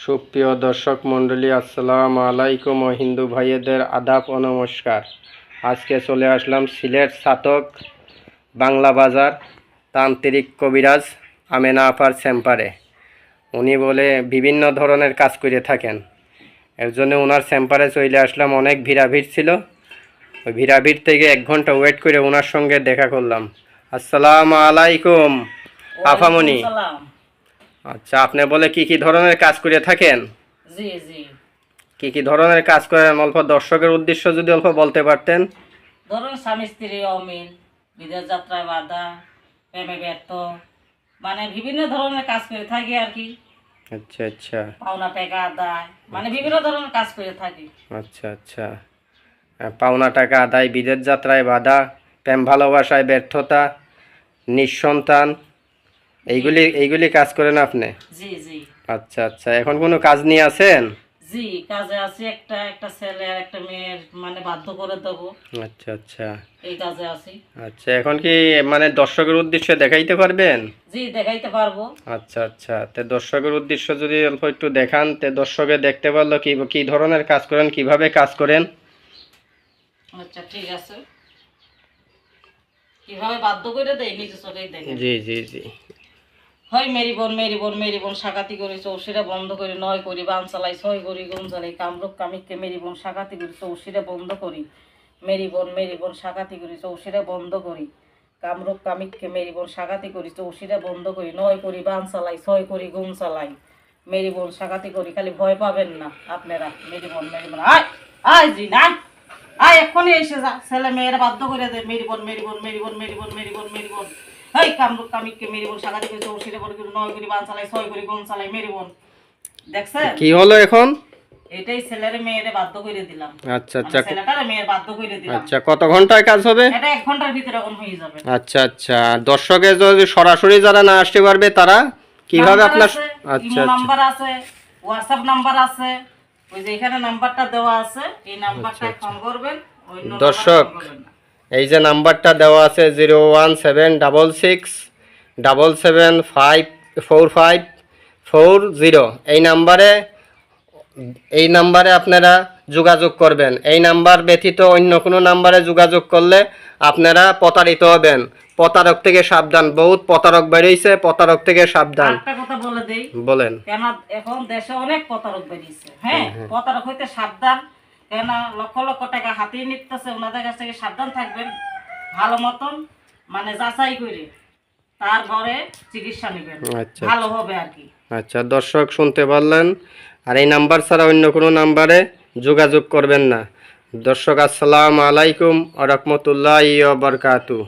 সুপ্রিয় দর্শক মণ্ডলী, আসসালামু আলাইকুম ও হিন্দু ভাইয়েদের আদাব ও নমস্কার। আজকে চলে আসলাম সিলেট ছাতক বাংলা বাজার তান্ত্রিক কবিরাজ আমেনা আপার চেম্বারে। উনি বলে বিভিন্ন ধরনের কাজ করে থাকেন, এর জন্য ওনার চেম্বারে চলে আসলাম। অনেক ভিড়াভিড় ছিল, ওই ভিড়াভিড় থেকে 1 ঘন্টা ওয়েট করে ওনার সঙ্গে দেখা করলাম। আসসালামু আলাইকুম আফামনি। আচ্ছা, আপনি বলে কি কি ধরনের কাজ করে থাকেন? জি জি। কি কি ধরনের কাজ করেন অল্প দর্শকের উদ্দেশ্য যদি অল্প বলতে পারতেন। ধরুন স্বামী স্ত্রী অমিল, বিদেশ যাত্রায় বাধা, প্রেমে ব্যর্থ, মানে বিভিন্ন ধরনের কাজ করে থাকি আর কি। আচ্ছা আচ্ছা। পাওনা টাকা আদায়, মানে বিভিন্ন ধরনের কাজ করে থাকি। আচ্ছা আচ্ছা। পাওনা টাকা আদায়, বিদেশ যাত্রায় বাধা, প্রেম ভালোবাসায় ব্যর্থতা, নিঃসন্তান, এইগুলি কাজ করেন আপনি? জি জি। আচ্ছা আচ্ছা। এখন কোনো কাজ নিয়ে আছেন? জি, কাজে আছি। একটা ছেলে আর একটা মেয়ের মানে বাধ্য করে দেবো। আচ্ছা আচ্ছা। এই কাজে আছি। আচ্ছা, এখন কি মানে দর্শকের উদ্দেশ্যে দেখাইতে পারবেন? জি, দেখাইতে পারবো। আচ্ছা আচ্ছা। তে দর্শকের উদ্দেশ্য যদি অল্প একটু দেখান, তে দর্শকে দেখতে পারলো কি কি ধরনের কাজ করেন, কিভাবে কাজ করেন। আচ্ছা ঠিক আছে। কিভাবে বাধ্য করে দেয় নিজে চোখেই দেখেন। জি জি জি। হয় মেরি বোন সাকাতি করি চৌশিরা বন্ধ করি, 9 করি বান চালাই, 6 করি গুম চালাই, কামরূপ কামিককে মেরি বোন সাকাতি করি চৌশিরা বন্ধ করি, মেরি বোন সাকাতি করি চৌশিরা বন্ধ করি, কামরূপ কামিককে মেরি বোন সাকাতি করি চৌশিরা বন্ধ করি, 9 করি বান চালাই, 6 করি গুম চালাই, মেরি বোন সাকাতি করি। খালি ভয় পাবেন না আপনারা। মেরি বোন আয় আয় জি না আয়, এক্ষুনি এসে যা, ছেলে মেয়েরা বাধ্য করে দেয় মেরি বোন। এই কামরূপ কামিককে মেরি বোন সাকাতি করি চৌশিরা বন্ধ করি, 9 করি বান চালাই, 6 করি গুম চালাই, মেরি বোন। দেখছেন কি হলো এখন? এটাই ছেলের মেয়েরে বাধ্য করে দিলাম। আচ্ছা আচ্ছা। ছেলেটারে মেয়ের বাধ্য করে দিলাম। আচ্ছা, কত ঘন্টায় কাজ হবে? এটা 1 ঘন্টার ভিতরে এখন হয়ে যাবে। আচ্ছা আচ্ছা। দর্শকে যদি সরাসরি যারা না আসতে পারবে তারা কিভাবে আপনার? আচ্ছা আচ্ছা। নাম্বার আছে, হোয়াটসঅ্যাপ নাম্বার আছে, ওই যে এখানে নাম্বারটা দেওয়া আছে, এই নাম্বারটায় ফোন করবেন। দর্শক, এই যে নাম্বারটা দেওয়া আছে 01767775454 এই নাম্বারে আপনারা যোগাযোগ করবেন। এই নাম্বার ব্যতীত অন্য কোনো নাম্বারে যোগাযোগ করলে আপনারা প্রতারিত হবেন। প্রতারক থেকে সাবধান, বহুত প্রতারক বেরিয়েছে, প্রতারক থেকে সাবধান। একটা কথা বলে দেই, বলেন। কেন এখন দেশে অনেক প্রতারক বেরিয়েছে। হ্যাঁ, প্রতারক হইতে সাবধান। কেন লক্ষ লক্ষ টাকা হাতিয়ে নিতেছে, ওনাদের কাছ থেকে সাবধান থাকবেন। ভালো মতন মানে যাচাই করে তারপরে চিকিৎসা নেবেন, ভালো হবে আর কি। আচ্ছা দর্শক, শুনতে পারলেন। আর এই নাম্বার ছাড়া অন্য কোনো নাম্বারে যোগাযোগ করবেন না। দর্শক, আসসালামু আলাইকুম ওয়া রাহমাতুল্লাহি ওয়া বারাকাতুহু।